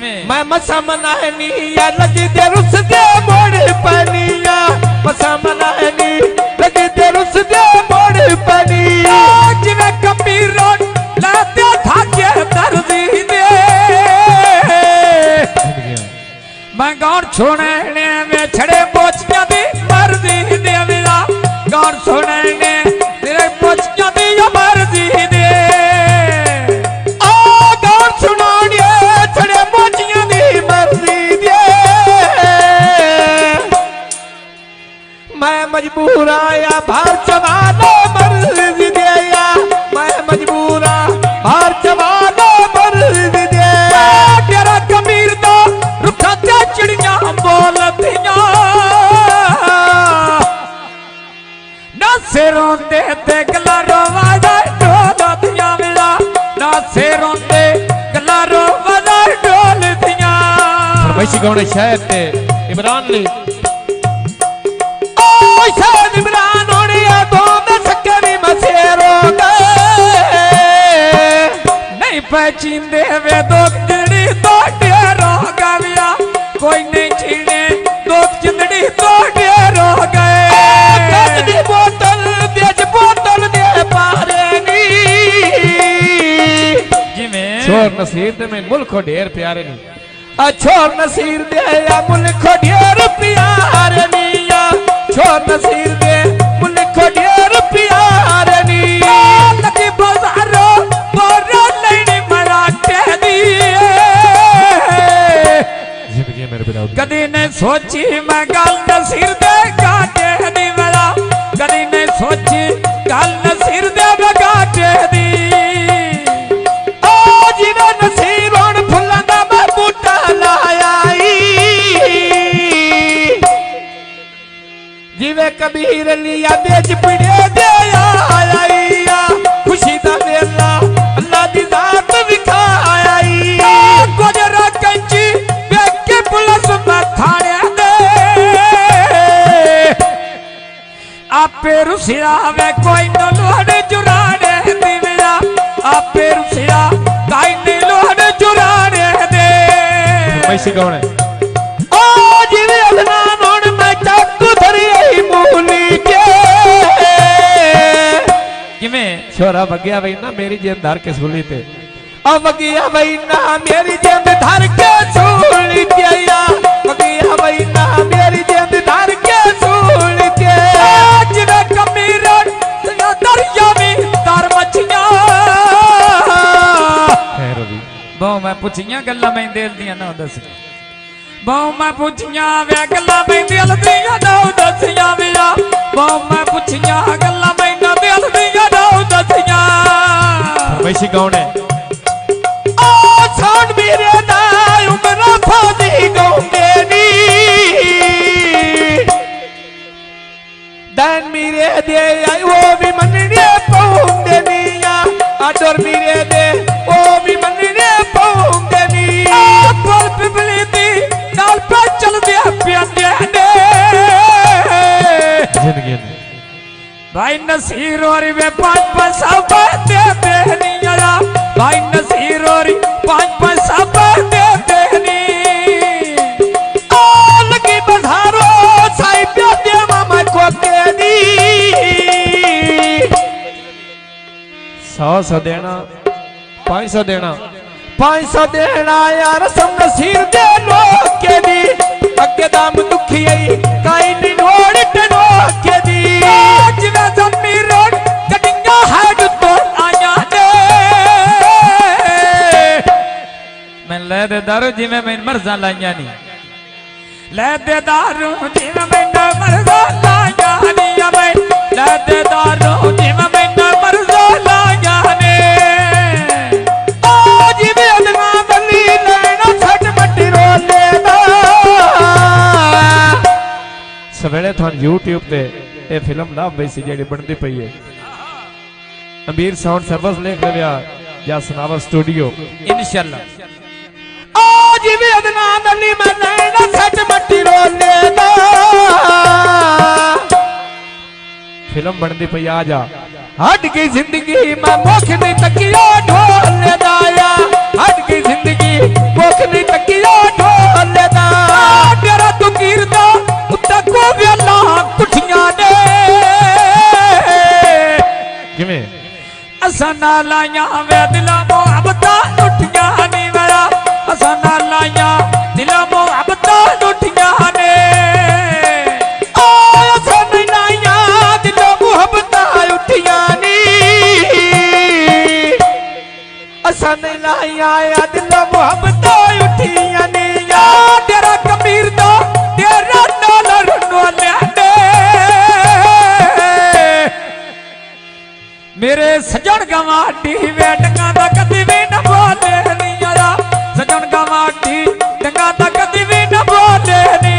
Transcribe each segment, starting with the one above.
मैं मसा मनानी या लगी दे रुस दे मोड़ पनिया मसा मनानी लगी दे रुस दे मोड़ पनिया जिन्हें कबीर लाते धागे दर्दी दे मैं गौर छोड़ने में छड़े पोचिया दी मर्जी दे मेरा गौर छोड़ने मेरे पोचिया दी मर्जी दे आ गौर सुनाने छड़े पोचिया दी मर्जी दे मैं मजबूर आया भार चवानो मर्जी दे या मैं मजबूर आ भार चवानो मर्जी दे तेरा कबीर तो रुखा चिड़िया बोलतिया ना सिरों दे गला रोवादा डोलतिया मेरा ना सिरों दे गला रोवादा डोलतिया फरमाइशी गाने शायद ते इमरान ली ओ शायद इमरान होने दो में सकरी मसेरो गए नहीं पहचींदे वे दो चिड़ी तो डेरो गया कोई नहीं छीने दो चिंदड़ी तो डेरो गए बोतल दे पारे नी छोर नसीर में मुल्क ढेर प्यारे नी छोर नसीर दे या मुल्क ढेर प्यारे नी या छोर नसीर दे मुल्क ढेर प्यारे नी लगी बाजारो बोरा लेनी मराठे दी कदी ने सोची मैं गल नसीर दे गाटे दी मेरा कदी ने सोची गल नसीर दे गाटे दी ओ जिने नसीर होन फुल्लां दा मैं बूटा लाया जिवे कबीर लिया बेच पिड़े दे आया खुशी दा वेला अल्लाह दी जात विखाया गुजरा कंची पुलिस में थाने दे आपे रुसिया वे कोई न लोहड़ जुराने दी मेरा आपे रुसिया कोई न लोहड़ जुराने दे पैसे कौन है ओ जीवे अदनान होन मैं चाकू धरी मूली के किमें छोरा बगिया भाई ना मेरी जेब धार के सूली पे अब बगिया भाई ना मेरी जेब धार के सूली पे बगिया भाई ना मेरी जेब धार के सूली पे जिने कबीर दरिया में तार मछियां बहु मैं पुछियां गल्ला मैं दिल दियां ना दस बहु मैं पुछियां वे गल्ला मैं दिल दियां ना दसियां मेरा बहु मैं पुछियां गल्ला मैं दिल दियां ना दसियां वैसी कौन है साउंड मेरे ना उमरा फादी गौंदे नी दान मेरे दे वो भी मनने पौंदे नी या आदर मेरे दे वो भी मनने पौंदे नी बोल पिपली दी नाल पे चल दे प्यादे ने जिंदगी में भाई नसीर और वे पांच पैसा दे बेनिया भाई नसीर और पांच पैसा दे देनी लगी बधारो साई प्यादे मामा को देनी 100 देना 500 देना 500 देना यार सब नसीर दे लोग के दी अगे दाम दुखी आई काई नहीं नोड़ टनो के दी जिवे जमीर रोड कटिंगा हेड तो आया दे मैं ले दे दारू जिवे मैं मर्जा लाया नहीं ले दे दारू जिवे मैं मर्जा लाया नहीं मैं ले दे दारू जिवे मैं मर्जा लाया नहीं ओ जिवे अदना बली लेना छट मट्टी रो लेना सवेरे थान YouTube ते ये फिल्म लाभ वैसी जेडी बनती पई है अमीर साउंड सर्विस लिख ले या सनावर स्टूडियो इंशाल्लाह आज भी अदनान अली मैं नैना सच मट्टी रो लेना फिल्म बनती पई आ जा हट गई जिंदगी मैं मुख नहीं तकिया ढोल दाया हट गई जिंदगी मुख नहीं तकिया ढोल दा तेरा तू कीरदा उत्ता को वेला कुठियां ने किवें असा ना लाया वे दिला मोहब्बतां लुटियां नी मेरा असा ना लाया दिला मोहब्बतां लुटियां ने असा नहीं लाया दिल मोहब्बत उठियां नी या तेरा कबीर दा तेरा नाल रुनवाले मेरे सजन गवाटी वेटका दा कदी भी न बोले नी यारा सजन गवाटी डंगा दा कदी भी न बोले नी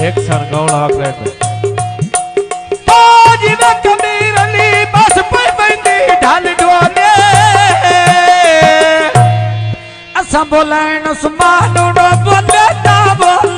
एक सन गौण आखरे ओ जीवे कबीर अली बस पे बंदी ढल डोले असा बोलन सुमानु नो बोले ता बोल